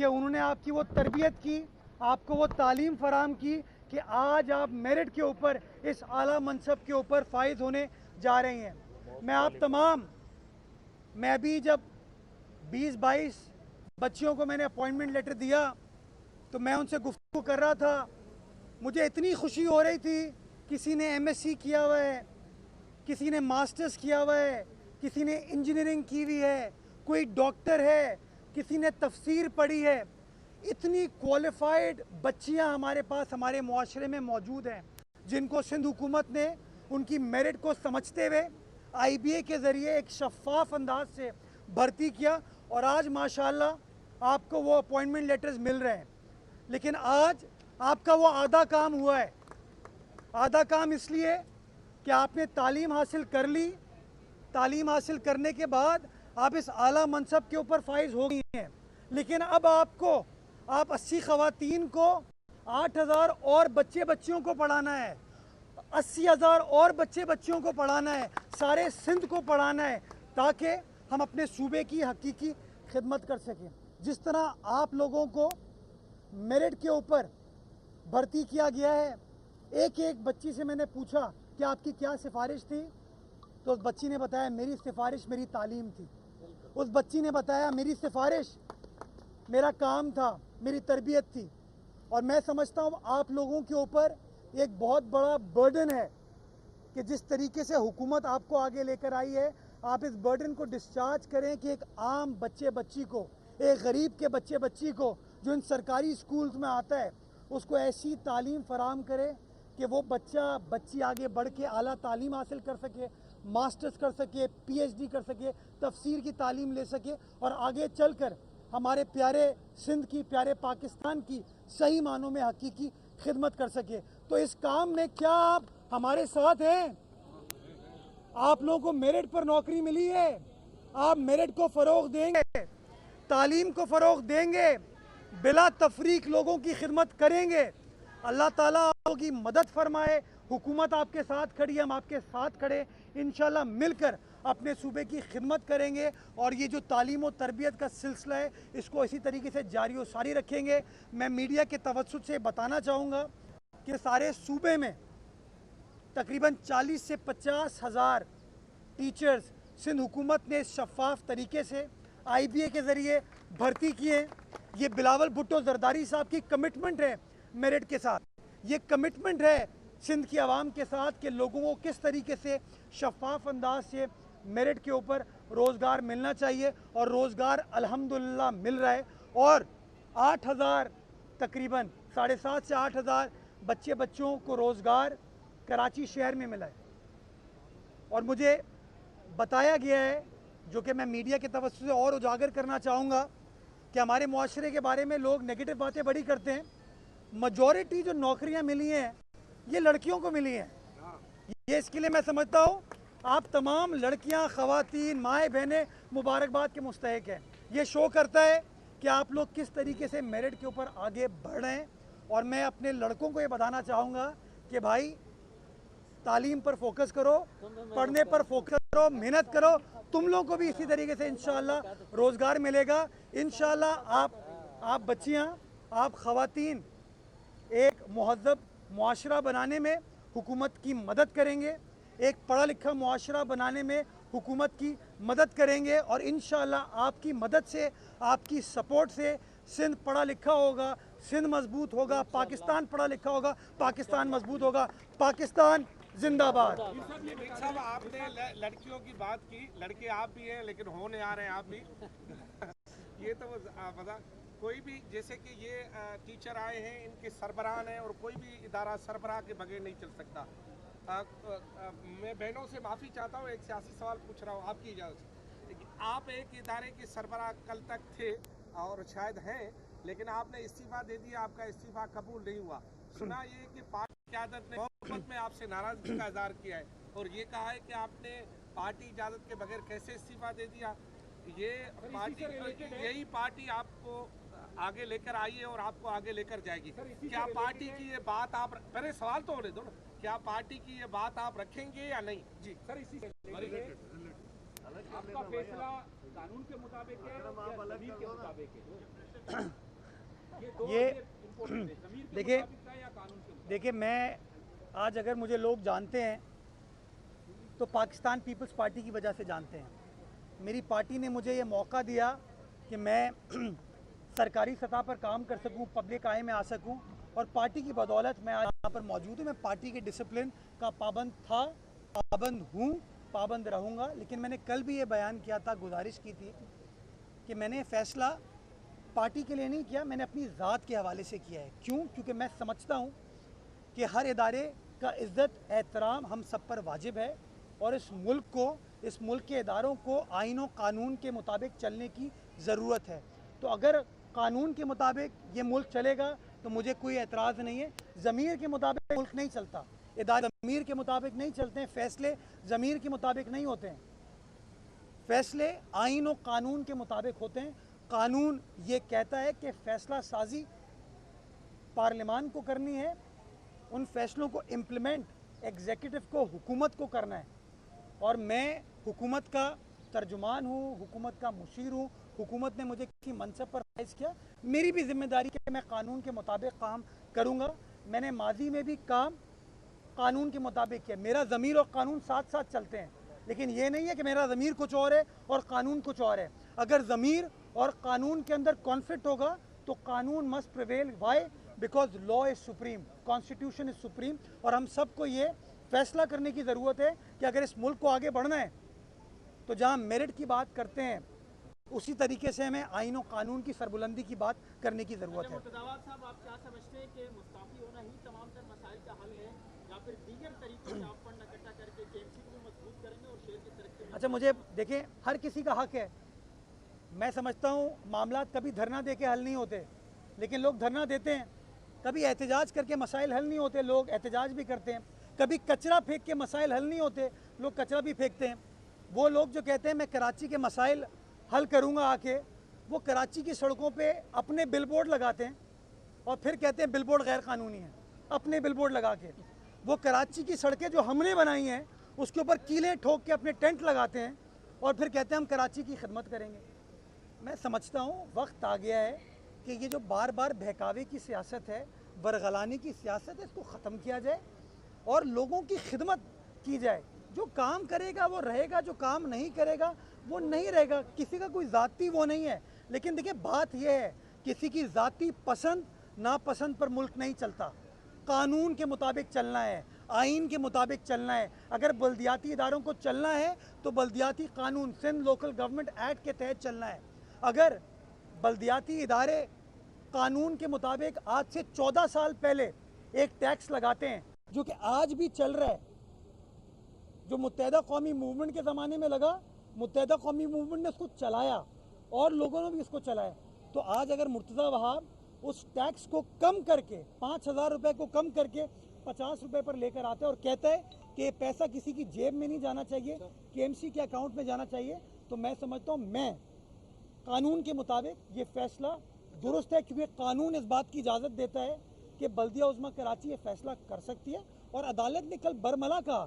कि उन्होंने आपकी वो तरबियत की, आपको वो तालीम फराम की कि आज आप मेरिट के ऊपर इस आला मनसब के ऊपर फाइज होने जा रही हैं। मैं अभी जब 20-22 बच्चियों को मैंने अपॉइंटमेंट लेटर दिया तो मैं उनसे गुफ्तगू कर रहा था, मुझे इतनी खुशी हो रही थी। किसी ने MSc किया हुआ है, किसी ने मास्टर्स किया हुआ है, किसी ने इंजीनियरिंग की हुई है, कोई डॉक्टर है, किसी ने तफसीर पढ़ी है। इतनी क्वालिफाइड बच्चियां हमारे पास हमारे मुआशरे में मौजूद हैं जिनको सिंध हुकूमत ने उनकी मेरिट को समझते हुए IBA के ज़रिए एक शफाफ अंदाज से भर्ती किया और आज माशाल्लाह आपको वो अपॉइंटमेंट लेटर्स मिल रहे हैं। लेकिन आज आपका वो आधा काम हुआ है। आधा काम इसलिए कि आपने तालीम हासिल कर ली, तालीम हासिल करने के बाद आप इस आला मनसब के ऊपर फाइज हो गई हैं। लेकिन अब आप 80 ख़वातीन को 8,000 और बच्चे बच्चियों को पढ़ाना है, 80,000 और बच्चे बच्चियों को पढ़ाना है, सारे सिंध को पढ़ाना है ताकि हम अपने सूबे की हकीकी खिदमत कर सकें। जिस तरह आप लोगों को मेरिट के ऊपर भर्ती किया गया है, एक एक बच्ची से मैंने पूछा कि आपकी क्या सिफारिश थी, तो उस बच्ची ने बताया मेरी सिफारिश मेरी तालीम थी। उस बच्ची ने बताया मेरी सिफारिश मेरा काम था, मेरी तरबियत थी। और मैं समझता हूँ आप लोगों के ऊपर एक बहुत बड़ा बर्डन है कि जिस तरीके से हुकूमत आपको आगे लेकर आई है, आप इस बर्डन को डिस्चार्ज करें कि एक आम बच्चे बच्ची को, एक गरीब के बच्चे बच्ची को जो इन सरकारी स्कूल्स में आता है, उसको ऐसी तालीम फराम करे कि वो बच्चा बच्ची आगे बढ़ के आला तालीम हासिल कर सके, मास्टर्स कर सके, PhD कर सके, तफसीर की तालीम ले सके और आगे चलकर हमारे प्यारे सिंध की, प्यारे पाकिस्तान की सही मानों में हकीकी खिदमत कर सके। तो इस काम में क्या आप हमारे साथ हैं? आप लोगों को मेरिट पर नौकरी मिली है, आप मेरिट को फ़रोग़ देंगे, तालीम को फ़रोग़ देंगे, बिला तफरीक लोगों की खिदमत करेंगे। अल्लाह ताला आपकी मदद फरमाए, हुकूमत आपके साथ खड़ी है, हम आपके साथ खड़े, इंशाल्लाह मिलकर अपने सूबे की खिदमत करेंगे और ये जो तालीम और तरबियत का सिलसिला है इसको इसी तरीके से जारी और सारी रखेंगे। मैं मीडिया के तवज्जुह से बताना चाहूँगा कि सारे सूबे में तकरीबन 40 से 50 हज़ार टीचर्स सिंध हुकूमत ने शफाफ तरीके से IBA के ज़रिए भर्ती किए। ये बिलावल भुट्टो जरदारी साहब की कमिटमेंट है मेरिट के साथ, ये कमिटमेंट है सिंध की आवाम के साथ कि लोगों को किस तरीके से शफाफ अंदाज से मेरिट के ऊपर रोज़गार मिलना चाहिए और रोज़गार अल्हम्दुलिल्लाह मिल रहा है। और 8,000 तकरीबन 7.5 से 8,000 बच्चे बच्चों को रोज़गार कराची शहर में मिला है। और मुझे बताया गया है, जो कि मैं मीडिया के तवज्जुह से और उजागर करना चाहूँगा, कि हमारे मुआशरे के बारे में लोग नेगेटिव बातें बड़ी करते हैं। मजॉरिटी जो नौकरियां मिली हैं ये लड़कियों को मिली हैं। ये इसके लिए मैं समझता हूँ आप तमाम लड़कियां, ख़वातीन, माएँ बहनें मुबारकबाद के मुस्तहिक हैं। ये शो करता है कि आप लोग किस तरीके से मेरिट के ऊपर आगे बढ़ रहे हैं। और मैं अपने लड़कों को ये बताना चाहूँगा कि भाई तालीम पर फोकस करो, पढ़ने पर फोकस करो, मेहनत करो, तुम लोगों को भी इसी तरीके से इंशाल्लाह रोज़गार मिलेगा। इंशाल्लाह आप बच्चियाँ, आप ख़वातीन एक मुहज़्ज़ब मुआशरा बनाने में हुकूमत की मदद करेंगे, एक पढ़ा लिखा मुआशरा बनाने में हुकूमत की मदद करेंगे और इंशाअल्लाह आपकी मदद से, आपकी सपोर्ट से सिंध पढ़ा लिखा होगा, सिंध मजबूत होगा, पाकिस्तान पढ़ा लिखा होगा, पाकिस्तान मजबूत होगा। पाकिस्तान जिंदाबाद। साहब, आपने लड़कियों की बात की, लड़के आप भी हैं लेकिन होने आ रहे हैं आप भी ये तो पता, कोई भी जैसे कि ये टीचर आए हैं, इनके सरबराह हैं और कोई भी इदारा सरबराह के बगैर नहीं चल सकता। मैं बहनों से माफ़ी चाहता हूँ, एक सियासी सवाल पूछ रहा हूँ आपकी इजाज़त से। आप एक इदारे के सरबराह कल तक थे और शायद हैं, लेकिन आपने इस्तीफ़ा दे दिया, आपका इस्तीफ़ा कबूल नहीं हुआ। सुना ये कि पार्टी क़यादत ने मोहब्बत में आपसे नाराज़गी का इज़हार किया है और ये कहा है कि आपने पार्टी इजाज़त के बगैर कैसे इस्तीफ़ा दे दिया। ये पार्टी, यही पार्टी आपको आगे लेकर आई है और आपको आगे लेकर जाएगी। क्या पार्टी की ये बात आप, पहले सवाल तो होने दो ना, क्या पार्टी की ये बात आप रखेंगे या नहीं? जी सर, इसी से आपका फैसला कानून के मुताबिक है या ज़मीर के मुताबिक है? ये देखिए मैं आज अगर मुझे लोग जानते हैं तो पाकिस्तान पीपल्स पार्टी की वजह से जानते हैं। मेरी पार्टी ने मुझे ये मौका दिया कि मैं सरकारी सतह पर काम कर सकूं, पब्लिक आई में आ सकूं, और पार्टी की बदौलत मैं आज यहाँ पर मौजूद हूँ। मैं पार्टी के डिसिप्लिन का पाबंद था, पाबंद हूँ, पाबंद रहूँगा। लेकिन मैंने कल भी ये बयान किया था, गुजारिश की थी कि मैंने फ़ैसला पार्टी के लिए नहीं किया, मैंने अपनी ज़ात के हवाले से किया है। क्यों? क्योंकि मैं समझता हूँ कि हर इदारे का इज़्ज़त एहतराम हम सब पर वाजिब है, और इस मुल्क के इदारों को आईन और कानून के मुताबिक चलने की ज़रूरत है। तो अगर कानून के मुताबिक ये मुल्क चलेगा तो मुझे कोई एतराज़ नहीं है। ज़मीर के मुताबिक मुल्क नहीं चलता, इदारे ज़मीर के मुताबिक नहीं चलते हैं, फ़ैसले ज़मीर के मुताबिक नहीं होते हैं, फ़ैसले आईन और कानून के मुताबिक होते हैं। कानून ये कहता है कि फ़ैसला साजी पार्लियामान को करनी है, उन फैसलों को इम्प्लीमेंट एग्जीक्यूटिव को, हुकूमत को करना है, और मैं हुकूमत का तर्जुमान हूँ, हुकूमत का मुशीर हूँ। हुकूमत ने मुझे किसी मनसब पर फाइज किया, मेरी भी जिम्मेदारी है कि मैं कानून के मुताबिक काम करूँगा। मैंने माजी में भी काम कानून के मुताबिक किया। मेरा ज़मीर और कानून साथ साथ चलते हैं, लेकिन ये नहीं है कि मेरा ज़मीर कुछ और है और कानून कुछ और है। अगर ज़मीर और कानून के अंदर कॉन्फ्लिक्ट होगा तो कानून must prevail. Why? Because law is supreme, constitution is supreme, और हम सबको ये फैसला करने की ज़रूरत है कि अगर इस मुल्क को आगे बढ़ना है तो जहाँ मेरिट की बात करते हैं उसी तरीके से हमें आईन और कानून की सरबुलंदी की बात करने की ज़रूरत है। मुर्तज़ाबाद साहब, आप क्या समझते हैं कि मुस्ताफ़ी होना ही तमाम तर मसाइल का हल है, या फिर दीगर तरीकों से आप फंड इकट्ठा करके केएमसी को मजबूत करेंगे और शहर की तरक्की में? अच्छा, मुझे देखें, हर किसी का हक है। मैं समझता हूँ मामला कभी धरना दे के हल नहीं होते, लेकिन लोग धरना देते हैं। कभी एहतजाज करके मसाइल हल नहीं होते, लोग एहतजाज भी करते हैं। कभी कचरा फेंक के मसाइल हल नहीं होते, लोग कचरा भी फेंकते हैं। वो लोग जो कहते हैं मैं कराची के मसाइल हल करूँगा आके, वो कराची की सड़कों पे अपने बिलबोर्ड लगाते हैं और फिर कहते हैं बिलबोर्ड गैर कानूनी है। अपने बिलबोर्ड लगा के वो कराची की सड़कें जो हमने बनाई हैं उसके ऊपर कीलें ठोक के अपने टेंट लगाते हैं और फिर कहते हैं हम कराची की खिदमत करेंगे। मैं समझता हूँ वक्त आ गया है कि ये जो बार बार बहकावे की सियासत है, बरगलाने की सियासत है, इसको ख़त्म किया जाए और लोगों की खिदमत की जाए। जो काम करेगा वो रहेगा, जो काम नहीं करेगा वो नहीं रहेगा। किसी का कोई ज़ाती वो नहीं है। लेकिन देखिए बात यह है, किसी की ज़ाती पसंद नापसंद पर मुल्क नहीं चलता। कानून के मुताबिक चलना है, आइन के मुताबिक चलना है। अगर बल्दियाती इदारों को चलना है तो बल्दियाती कानून, सिंध लोकल गवर्नमेंट एक्ट के तहत चलना है। अगर बल्दियाती इदारे कानून के मुताबिक आज से 14 साल पहले एक टैक्स लगाते हैं जो कि आज भी चल रहा है, जो मुत्तहिदा कौमी मूवमेंट के ज़माने में लगा, मुत्तहिदा कौमी मूवमेंट ने उसको चलाया और लोगों ने भी इसको चलाया, तो आज अगर मुर्तज़ा वहाब उस टैक्स को कम करके 5,000 रुपये को कम करके 50 रुपये पर लेकर आता है और कहता है कि ये पैसा किसी की जेब में नहीं जाना चाहिए, केएमसी के अकाउंट में जाना चाहिए, तो मैं समझता हूँ मैं कानून के मुताबिक ये फैसला दुरुस्त है, क्योंकि कानून इस बात की इजाज़त देता है कि बल्दिया उज़्मा कराची ये फैसला कर सकती है। और अदालत ने कल बरमला कहा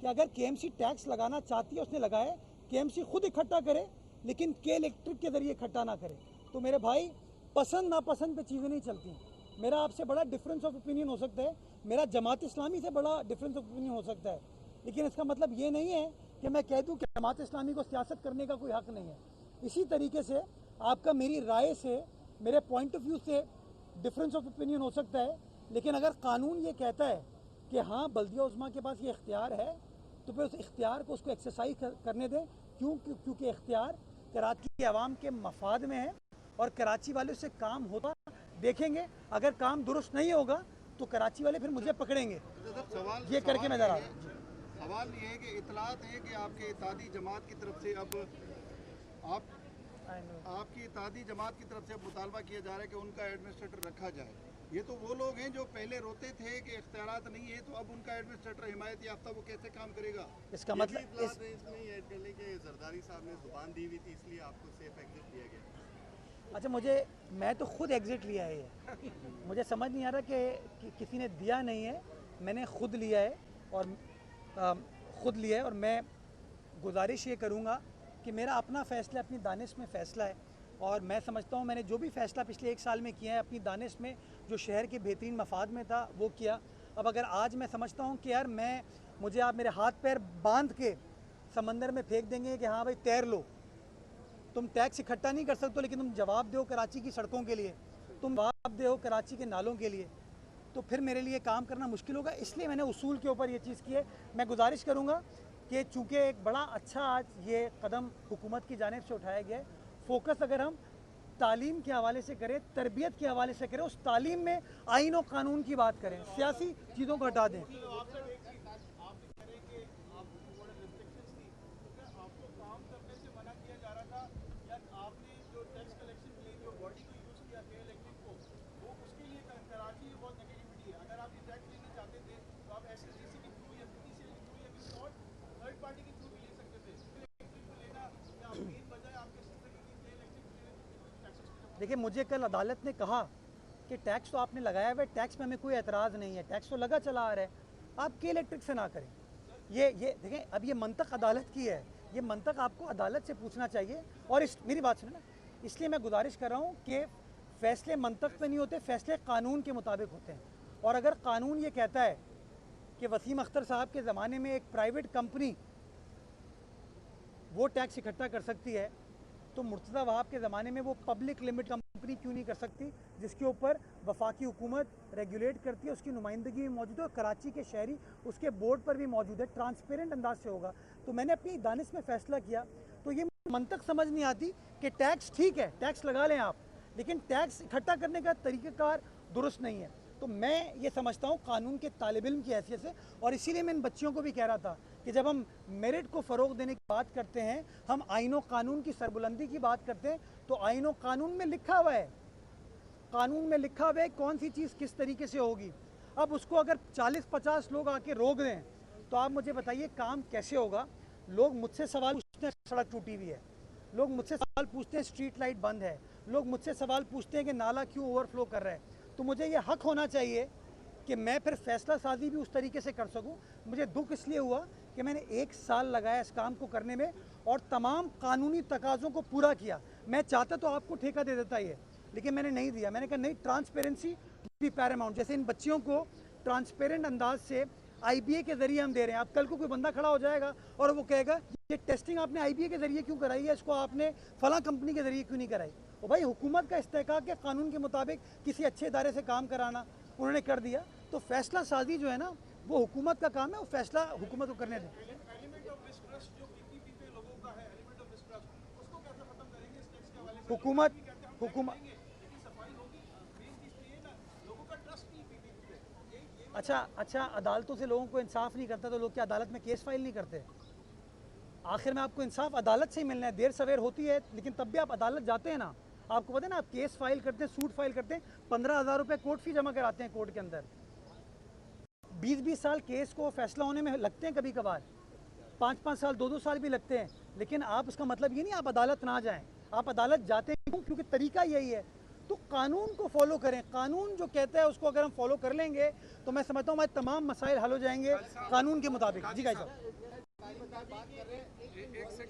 कि अगर केएमसी टैक्स लगाना चाहती है, उसने लगाया, केएमसी खुद इकट्ठा करे लेकिन के इलेक्ट्रिक के ज़रिए इकट्ठा ना करे। तो मेरे भाई, पसंद नापसंद पे चीज़ें नहीं चलती। मेरा आपसे बड़ा डिफरेंस ऑफ ओपिनियन हो सकता है, मेरा जमात इस्लामी से बड़ा डिफरेंस ऑफ ओपिनियन हो सकता है, लेकिन इसका मतलब ये नहीं है कि मैं कह दूं कि जमात इस्लामी को सियासत करने का कोई हक नहीं है। इसी तरीके से आपका मेरी राय से, मेरे पॉइंट ऑफ व्यू से डिफरेंस ऑफ ओपिनियन हो सकता है, लेकिन अगर कानून ये कहता है कि हाँ बल्दिया उज़्मा के पास ये इख्तियार है तो फिर उस इख्तियार को उसको एक्सरसाइज करने दें। क्योंकि इख्तियार कराची के अवाम के मफाद में है और कराची वाले से काम होता देखेंगे। अगर काम दुरुस्त नहीं होगा तो कराची वाले फिर मुझे पकड़ेंगे। ये करके मैं जरा सवाल ये है कि इतलात है कि आपके इत्तेहादी जमात की तरफ से अब आपकी इत्तेहादी जमात की तरफ से अब मुतालबा किया जा रहा है कि उनका एडमिनिस्ट्रेटर रखा जाए। ये तो वो लोग हैं जो पहले रोते थे कि इख्तियारात नहीं है, तो अब उनका एडमिनिस्ट्रेटर हिमायत याफ्ता वो कैसे काम करेगा? इसका मतलब इसमें ऐड कर लें कि जरदारी साहब ने जुबान दी हुई थी, इसलिए आपको सेफ एग्जिट दिया गया। अच्छा, मैं तो खुद एग्जिट लिया है। मुझे समझ नहीं आ रहा कि किसी ने दिया नहीं है, मैंने खुद लिया है और मैं गुजारिश ये करूँगा कि मेरा अपना फ़ैसला, अपनी दानिश में फ़ैसला है। और मैं समझता हूँ मैंने जो भी फ़ैसला पिछले 1 साल में किया है अपनी दानिश में, जो शहर के बेहतरीन मफाद में था वो किया। अब अगर आज मैं समझता हूँ कि यार मुझे आप मेरे हाथ पैर बांध के समंदर में फेंक देंगे कि हाँ भाई तैर लो, तुम टैक्स इकट्ठा नहीं कर सकते लेकिन तुम जवाब दो कराची की सड़कों के लिए, तुम जवाब दो कराची के नालों के लिए, तो फिर मेरे लिए काम करना मुश्किल होगा। इसलिए मैंने उसूल के ऊपर ये चीज़ की है। मैं गुजारिश करूँगा कि चूँकि एक बड़ा अच्छा आज ये कदम हुकूमत की जानिब से उठाया गया है, फोकस अगर हम तालीम के हवाले से करें, तरबियत के हवाले से करें, उस तालीम में आइन और कानून की बात करें, सियासी चीज़ों को हटा दें। देखिए, मुझे कल अदालत ने कहा कि टैक्स तो आपने लगाया हुआ है, टैक्स में हमें कोई एतराज़ नहीं है, टैक्स तो लगा चला आ रहा है, आप के इलेक्ट्रिक से ना करें। ये देखें, अब ये मंतक अदालत की है, ये मंतक आपको अदालत से पूछना चाहिए। और मेरी बात सुने ना, इसलिए मैं गुजारिश कर रहा हूँ कि फ़ैसले मंतक पे नहीं होते, फ़ैसले कानून के मुताबिक होते हैं। और अगर कानून ये कहता है कि वसीम अख्तर साहब के ज़माने में एक प्राइवेट कंपनी वो टैक्स इकट्ठा कर सकती है, तो मुर्तज़ा वहाब के ज़माने में वो पब्लिक लिमिट कंपनी क्यों नहीं कर सकती, जिसके ऊपर वफाकी हुकूमत रेगुलेट करती है, उसकी नुमाइंदगी भी मौजूद है और कराची के शहरी उसके बोर्ड पर भी मौजूद है, ट्रांसपेरेंट अंदाज से होगा। तो मैंने अपनी दानिश में फ़ैसला किया। तो ये मंतक समझ नहीं आती कि टैक्स ठीक है, टैक्स लगा लें आप, लेकिन टैक्स इकट्ठा करने का तरीक़ाकार दुरुस्त नहीं है। तो मैं ये समझता हूँ कानून के तालिब इल्म की हैसियत से, और इसीलिए मैं इन बच्चियों को भी कह रहा था कि जब हम मेरिट को फ़रोग़ देने की बात करते हैं, हम आइन और कानून की सरबुलंदी की बात करते हैं, तो आइन और कानून में लिखा हुआ है, कानून में लिखा हुआ है कौन सी चीज़ किस तरीके से होगी। अब उसको अगर 40-50 लोग आके रोक दें तो आप मुझे बताइए काम कैसे होगा। लोग मुझसे सवाल पूछते हैं सड़क टूटी हुई है, लोग मुझसे सवाल पूछते हैं स्ट्रीट लाइट बंद है, लोग मुझसे सवाल पूछते हैं कि नाला क्यों ओवरफ्लो कर रहा है। तो मुझे ये हक होना चाहिए कि मैं फिर फ़ैसला साजी भी उस तरीके से कर सकूं। मुझे दुख इसलिए हुआ कि मैंने 1 साल लगाया इस काम को करने में और तमाम कानूनी तकाज़ों को पूरा किया। मैं चाहता तो आपको ठेका दे देता ये, लेकिन मैंने नहीं दिया। मैंने कहा नहीं, ट्रांसपेरेंसी भी पैरामाउंट। जैसे इन बच्चियों को ट्रांसपेरेंट अंदाज से IBA के ज़रिए हम दे रहे हैं। अब कल को कोई बंदा खड़ा हो जाएगा और वो कहेगा ये टेस्टिंग आपने IBA के ज़रिए क्यों कराई है, इसको आपने फ़लाँ कंपनी के ज़रिए क्यों नहीं कराई। और भाई हुकूमत का इस्तेहकाक के कानून के मुताबिक किसी अच्छे इदारे से काम कराना उन्होंने कर दिया। तो फ़ैसला साजी जो है ना, वो हुकूमत का काम है, वो फ़ैसला हुकूमत को करने दें। हुकूमत अच्छा, अदालतों से लोगों को इंसाफ नहीं करता तो लोग क्या अदालत में केस फाइल नहीं करते? आखिर में आपको इंसाफ अदालत से ही मिलना है। देर सवेर होती है, लेकिन तब भी आप अदालत जाते हैं ना। आपको पता है ना, आप केस फाइल करते हैं, सूट फाइल करते हैं, 15,000 रुपये कोर्ट फी जमा कराते हैं कोर्ट के अंदर। 20-20 साल केस को फैसला होने में लगते हैं, कभी कभार 5-5 साल 2-2 साल भी लगते हैं। लेकिन आप उसका मतलब ये नहीं आप अदालत ना जाएं, आप अदालत जाते हैं क्यों? क्योंकि तरीका यही है। तो कानून को फॉलो करें, कानून जो कहता है उसको अगर हम फॉलो कर लेंगे तो मैं समझता हूँ हमारे तमाम मसाइल हल हो जाएंगे कानून के मुताबिक। जी काजी साहब,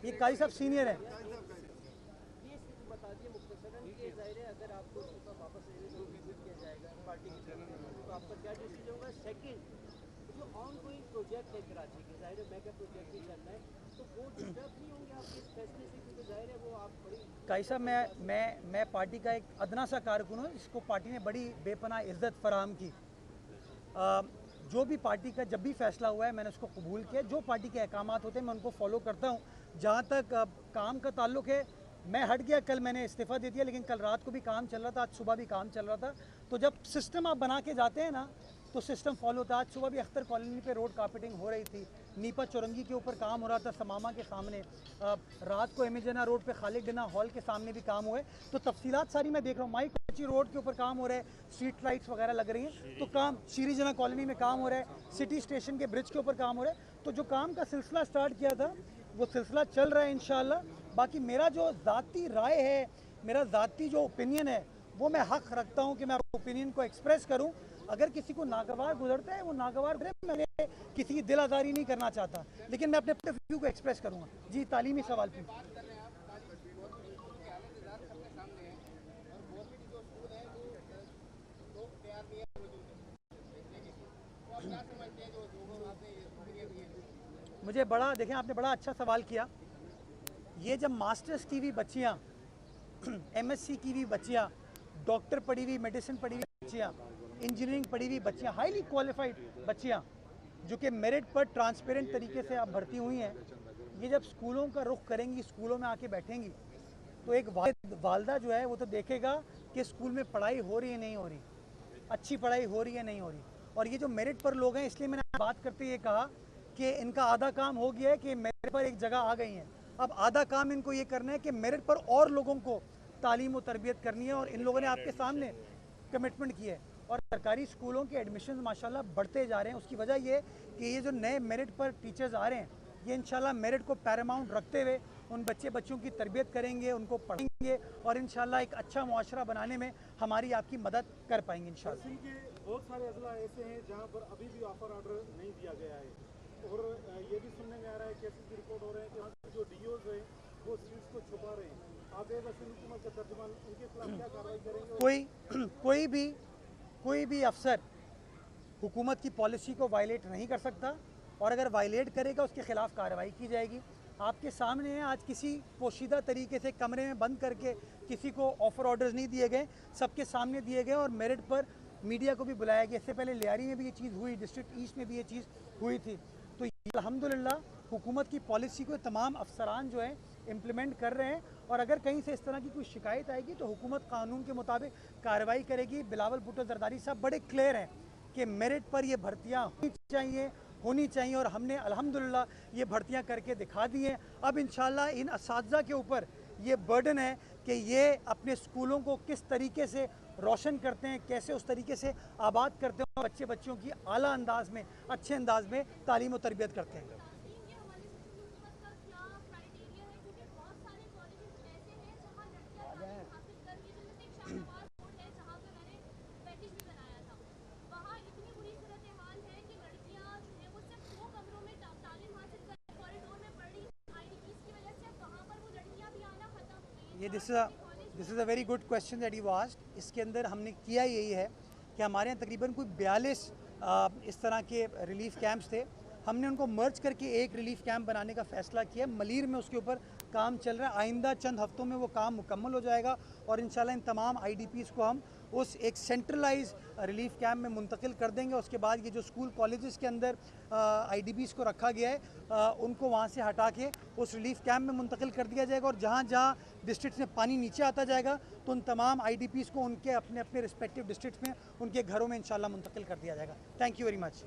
ये काजी साहब सीनियर हैं। बता दिए मुख्तसरन के ज़ाहिर है अगर आपको इस्तीफा वापस लेने को विजिट किया जाएगा पार्टी की तरफ तो आपका क्या डिसीजन होगा? सेकंड, जो ऑन गोइंग प्रोजेक्ट है कराची के, ज़ाहिर है मेगा प्रोजेक्ट ही चल रहा है, तो वो डिस्टर्ब नहीं होंगे आपके इस फैसले से? क्योंकि ज़ाहिर है वो आप बड़ी काजी साहब, मैं पार्टी का एक अदना सा कारकुन हूँ जिसको पार्टी ने बड़ी बेपनाह इज़्ज़त फराहम की। जो भी पार्टी का जब भी फैसला हुआ है मैंने उसको कबूल किया। जो पार्टी के अहकामात होते हैं मैं उनको फॉलो करता हूँ। जहाँ तक काम का ताल्लुक़ है, मैं हट गया, कल मैंने इस्तीफ़ा दे दिया, लेकिन कल रात को भी काम चल रहा था, आज सुबह भी काम चल रहा था। तो जब सिस्टम आप बना के जाते हैं ना तो सिस्टम फॉलो होता है। आज सुबह भी अख्तर कॉलोनी पे रोड कारपेटिंग हो रही थी, नीपा चौरंगी के ऊपर काम हो रहा था समामा के सामने, रात को एमिजना रोड पे खालिद डिना हॉल के सामने भी काम हुए। तो तफसीलात सारी मैं देख रहा हूँ। माई कोची रोड के ऊपर काम हो रहा है, स्ट्रीट लाइट्स वगैरह लग रही हैं, तो काम शीरी जना कॉलोनी में काम हो रहा है, सिटी स्टेशन के ब्रिज के ऊपर काम हो रहा है। तो जो काम का सिलसिला स्टार्ट किया था वो सिलसिला चल रहा है इंशाअल्लाह। बाकी मेरा जो ज़ाती राय है, मेरा ज़ाती जो ओपिनियन है, वो मैं हक़ रखता हूँ कि मैं अपने ओपिनियन को एक्सप्रेस करूँ। अगर किसी को नागवार गुजरता है वो नागवार गुजरे, मैं किसी की दिल आज़ारी नहीं करना चाहता, लेकिन मैं अपने व्यू को एक्सप्रेस करूँगा। जी, तालीमी सवाल पे मुझे बड़ा देखें, आपने बड़ा अच्छा सवाल किया। ये जब मास्टर्स की भी बच्चियाँ, एमएससी की भी बच्चियाँ, डॉक्टर पढ़ी हुई, मेडिसिन पढ़ी हुई बच्चियाँ, इंजीनियरिंग पढ़ी हुई बच्चियाँ, हाईली क्वालिफाइड बच्चियाँ जो कि मेरिट पर ट्रांसपेरेंट तरीके से आप भर्ती हुई हैं, ये जब स्कूलों का रुख करेंगी, स्कूलों में आके बैठेंगी, तो एक वालदा जो है वो तो देखेगा कि स्कूल में पढ़ाई हो रही है नहीं हो रही, अच्छी पढ़ाई हो रही है नहीं हो रही। और ये जो मेरिट पर लोग हैं, इसलिए मैंने बात करते ये कहा कि इनका आधा काम हो गया है कि मेरिट पर एक जगह आ गई हैं। अब आधा काम इनको ये करना है कि मेरिट पर और लोगों को तालीम और तरबियत करनी है, और इन लोगों ने आपके सामने कमिटमेंट की है। और सरकारी स्कूलों के एडमिशन माशाल्लाह बढ़ते जा रहे हैं। उसकी वजह ये कि ये जो नए मेरिट पर टीचर्स आ रहे हैं, ये इंशाल्लाह मेरिट को पैरामाउंट रखते हुए उन बच्चों की तरबियत करेंगे, उनको पढ़ेंगे और इंशाल्लाह एक अच्छा मुआशरा बनाने में हमारी आपकी मदद कर पाएंगे इंशाल्लाह। तहसील के बहुत सारे अजला ऐसे हैं जहां पर अभी भी ऑफर ऑर्डर नहीं दिया गया है, और ये भी सुनने में आ रहा है, केसेस की रिपोर्ट हो रहे हैं कि वहाँ के जो डीओज हैं वो सीट्स को छुपा रहे हैं। आप एक वसीम हुकूमत का तर्जुमान, उनके खिलाफ क्या कार्रवाई करेंगे? कोई भी अफसर हुकूमत की पॉलिसी को वायलेट नहीं कर सकता, और अगर वायलेट करेगा उसके खिलाफ कार्रवाई की जाएगी। आपके सामने है, आज किसी पोशीदा तरीके से कमरे में बंद करके किसी को ऑफर ऑर्डर्स नहीं दिए गए, सबके सामने दिए गए और मेरिट पर मीडिया को भी बुलाया गया। इससे पहले लियारी में भी ये चीज़ हुई, डिस्ट्रिक्ट ईस्ट में भी ये चीज़ हुई थी। तो अल्हम्दुलिल्लाह हुकूमत की पॉलिसी को तमाम अफसरान जो है इम्प्लीमेंट कर रहे हैं, और अगर कहीं से इस तरह की कोई शिकायत आएगी तो हुकूमत कानून के मुताबिक कार्रवाई करेगी। बिलावल भुट्टो जरदारी साहब बड़े क्लियर हैं कि मेरिट पर ये भर्तियाँ होनी चाहिए और हमने अल्हम्दुलिल्लाह ये भर्तियां करके दिखा दी हैं। अब इंशाल्लाह इन असातिज़ा के ऊपर ये बर्डन है कि ये अपने स्कूलों को किस तरीके से रोशन करते हैं, कैसे उस तरीके से आबाद करते हैं और बच्चों की आला अंदाज में, अच्छे अंदाज में तालीम और तरबियत करते हैं। ये this is a very good question that you asked. इसके अंदर हमने किया यही है कि हमारे यहाँ तकरीबन कोई 42 इस तरह के रिलीफ कैंप्स थे। हमने उनको मर्ज करके एक रिलीफ कैंप बनाने का फ़ैसला किया। मलीर में उसके ऊपर काम चल रहा है, आइंदा चंद हफ्तों में वो काम मुकम्मल हो जाएगा और इंशाल्लाह इन तमाम IDPs को हम उस एक सेंट्रलाइज रिलीफ कैंप में मुंतकिल कर देंगे। उसके बाद ये जो स्कूल कॉलेजेस के अंदर IDPs को रखा गया है उनको वहाँ से हटा के उस रिलीफ कैंप में मुंतकिल कर दिया जाएगा, और जहाँ जहाँ डिस्ट्रिक्ट में पानी नीचे आता जाएगा तो उन तमाम IDPs को उनके अपने अपने रिस्पेक्टिव डिस्ट्रिक्ट में उनके घरों में इंशाल्लाह मुंतकिल कर दिया जाएगा। Thank you very much.